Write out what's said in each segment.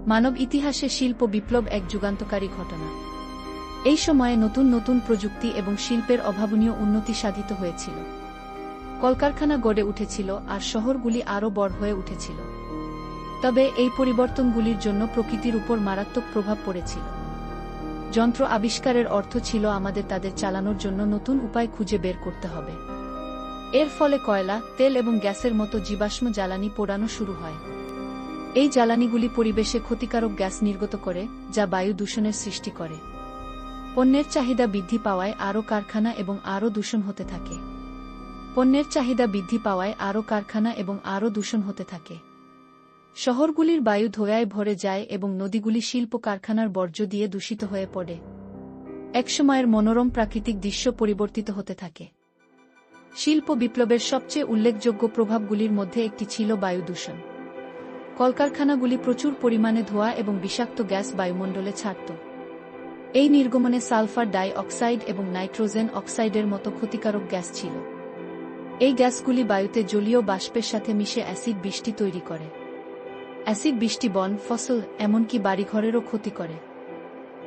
মানব ইতিহাসে শিল্প বিপ্লব এক যুগান্তকারী ঘটনা। এই সময়ে নতুন নতুন প্রযুক্তি এবং শিল্পের অভাবনীয় উন্নতি সাধিত হয়েছিল। কলকারখানা গড়ে উঠেছিল আর শহরগুলি আরও বড় হয়ে উঠেছিল। তবে এই পরিবর্তনগুলির জন্য প্রকৃতির উপর মারাত্মক প্রভাব পড়েছিল। যন্ত্র আবিষ্কারের অর্থ ছিল আমাদের তাদের চালানোর জন্য নতুন উপায় খুঁজে বের করতে হবে। এর ফলে কয়লা, তেল এবং গ্যাসের মতো জীবাশ্ম জ্বালানি পোড়ানো শুরু হয়। এই জ্বালানিগুলি পরিবেশে ক্ষতিকারক গ্যাস নির্গত করে, যা বায়ু দূষণের সৃষ্টি করে। পণ্যের চাহিদা বৃদ্ধি পাওয়ায় আরও কারখানা এবং আরও দূষণ হতে থাকে। পণ্যের চাহিদা বৃদ্ধি পাওয়ায় আরও কারখানা এবং আরও দূষণ হতে থাকে। শহরগুলির বায়ু ধোঁয়ায় ভরে যায় এবং নদীগুলি শিল্প কারখানার বর্জ্য দিয়ে দূষিত হয়ে পড়ে। একসময়ের মনোরম প্রাকৃতিক দৃশ্য পরিবর্তিত হতে থাকে। শিল্প বিপ্লবের সবচেয়ে উল্লেখযোগ্য প্রভাবগুলির মধ্যে একটি ছিল বায়ু দূষণ। কলকারখানাগুলি প্রচুর পরিমাণে ধোঁয়া এবং বিষাক্ত গ্যাস বায়ুমণ্ডলে ছাড়ত। এই নির্গমনে সালফার ডাই অক্সাইড এবং নাইট্রোজেন অক্সাইডের মতো ক্ষতিকারক গ্যাস ছিল। এই গ্যাসগুলি বায়ুতে জলীয় বাষ্পের সাথে মিশে অ্যাসিড বৃষ্টি তৈরি করে। অ্যাসিড বৃষ্টি বন, ফসল, এমনকি বাড়িঘরেরও ক্ষতি করে।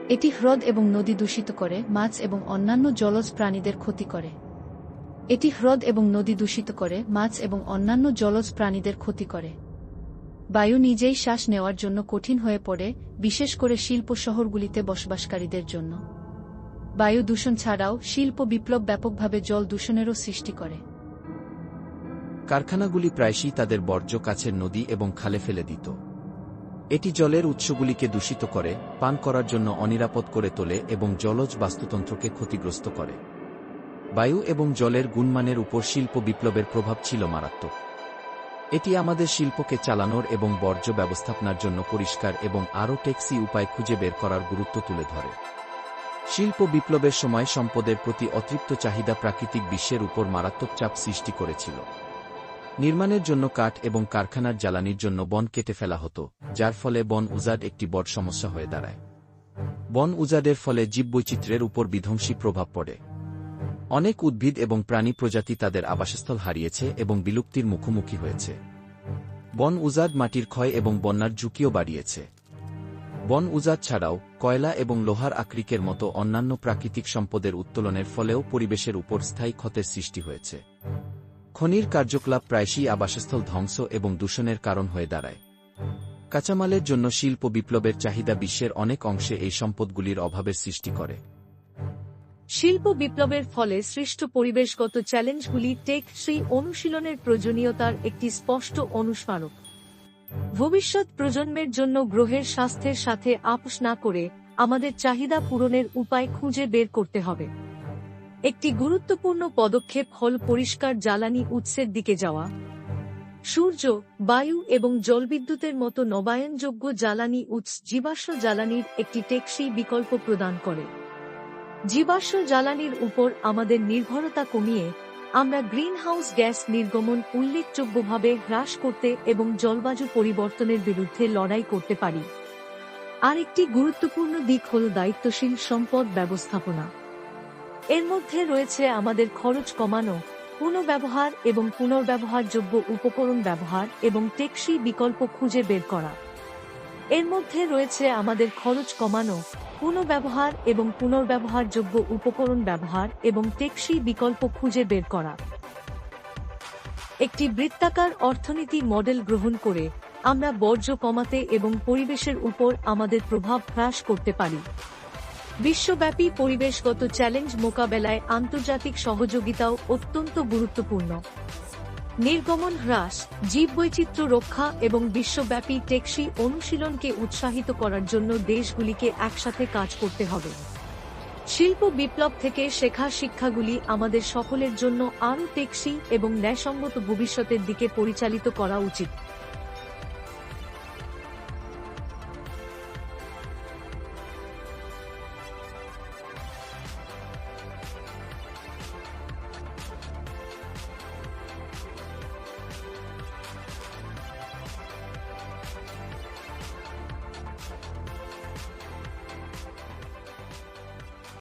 এটি হ্রদ এবং নদী দূষিত করে, মাছ এবং অন্যান্য জলজ প্রাণীদের ক্ষতি করে। এটি হ্রদ এবং নদী দূষিত করে, মাছ এবং অন্যান্য জলজ প্রাণীদের ক্ষতি করে। বায়ু নিজেই শ্বাস নেওয়ার জন্য কঠিন হয়ে পড়ে, বিশেষ করে শিল্প শহরগুলিতে বসবাসকারীদের জন্য। বায়ু দূষণ ছাড়াও শিল্প বিপ্লব ব্যাপকভাবে জল দূষণেরও সৃষ্টি করে। কারখানাগুলি প্রায়শই তাদের বর্জ্য কাছের নদী এবং খালে ফেলে দিত। এটি জলের উৎসগুলিকে দূষিত করে, পান করার জন্য অনিরাপদ করে তোলে এবং জলজ বাস্তুতন্ত্রকে ক্ষতিগ্রস্ত করে। বায়ু এবং জলের গুণমানের উপর শিল্প বিপ্লবের প্রভাব ছিল মারাত্মক। এটি আমাদের শিল্পকে চালানোর এবং বর্জ্য ব্যবস্থাপনার জন্য পরিষ্কার এবং আরও টেকসই উপায় খুঁজে বের করার গুরুত্ব তুলে ধরে। শিল্প বিপ্লবের সময় সম্পদের প্রতি অতৃপ্ত চাহিদা প্রাকৃতিক বিশ্বের উপর মারাত্মক চাপ সৃষ্টি করেছিল। নির্মাণের জন্য কাঠ এবং কারখানার জ্বালানির জন্য বন কেটে ফেলা হতো, যার ফলে বন উজাড় একটি বড় সমস্যা হয়ে দাঁড়ায়। বন উজাড়ের ফলে জীববৈচিত্র্যের উপর বিধ্বংসী প্রভাব পড়ে। অনেক উদ্ভিদ এবং প্রাণী প্রজাতি তাদের আবাসস্থল হারিয়েছে এবং বিলুপ্তির মুখোমুখি হয়েছে। বন উজাড় মাটির ক্ষয় এবং বন্যার ঝুঁকিও বাড়িয়েছে। বন উজাড় ছাড়াও কয়লা এবং লোহার আকরিকের মতো অন্যান্য প্রাকৃতিক সম্পদের উত্তোলনের ফলেও পরিবেশের উপর স্থায়ী ক্ষতের সৃষ্টি হয়েছে। খনির কার্যকলাপ প্রায়শই আবাসস্থল ধ্বংস এবং দূষণের কারণ হয়ে দাঁড়ায়। কাঁচামালের জন্য শিল্প বিপ্লবের চাহিদা বিশ্বের অনেক অংশে এই সম্পদগুলির অভাবের সৃষ্টি করে। শিল্প বিপ্লবের ফলে সৃষ্ট পরিবেশগত চ্যালেঞ্জগুলি টেকসই অনুশীলনের প্রয়োজনীয়তার একটি স্পষ্ট অনুস্মারক। ভবিষ্যৎ প্রজন্মের জন্য গ্রহের স্বাস্থ্যের সাথে আপোষ না করে আমাদের চাহিদা পূরণের উপায় খুঁজে বের করতে হবে। একটি গুরুত্বপূর্ণ পদক্ষেপ হল পরিষ্কার জ্বালানি উৎসের দিকে যাওয়া। সূর্য, বায়ু এবং জলবিদ্যুতের মতো নবায়নযোগ্য জ্বালানি উৎস জীবাশ্ম জ্বালানির একটি টেকসই বিকল্প প্রদান করে। জীবাশ্ম জ্বালানির উপর আমাদের নির্ভরতা কমিয়ে আমরা গ্রিনহাউস গ্যাস নির্গমন উল্লেখযোগ্যভাবে হ্রাস করতে এবং জলবায়ু পরিবর্তনের বিরুদ্ধে লড়াই করতে পারি। আরেকটি গুরুত্বপূর্ণ দিক হল দায়িত্বশীল সম্পদ ব্যবস্থাপনা। এর মধ্যে রয়েছে আমাদের খরচ কমানো, পুনর্ব্যবহার এবং পুনর্ব্যবহারযোগ্য উপকরণ ব্যবহার এবং টেকসই বিকল্প খুঁজে বের করা। এর মধ্যে রয়েছে আমাদের খরচ কমানো, পুনর্ব্যবহার এবং পুনর্ব্যবহারযোগ্য উপকরণ ব্যবহার এবং টেকসই বিকল্প খুঁজে বের করা। একটি বৃত্তাকার অর্থনীতি মডেল গ্রহণ করে আমরা বর্জ্য কমাতে এবং পরিবেশের উপর আমাদের প্রভাব হ্রাস করতে পারি। বিশ্বব্যাপী পরিবেশগত চ্যালেঞ্জ মোকাবেলায় আন্তর্জাতিক সহযোগিতাও অত্যন্ত গুরুত্বপূর্ণ। নির্গমন হ্রাস, জীববৈচিত্র্য রক্ষা এবং বিশ্বব্যাপী টেকসই অনুশীলনকে উৎসাহিত করার জন্য দেশগুলিকে একসাথে কাজ করতে হবে। শিল্প বিপ্লব থেকে শেখা শিক্ষাগুলি আমাদের সকলের জন্য আরও টেকসই এবং ন্যায়সঙ্গত ভবিষ্যতের দিকে পরিচালিত করা উচিত।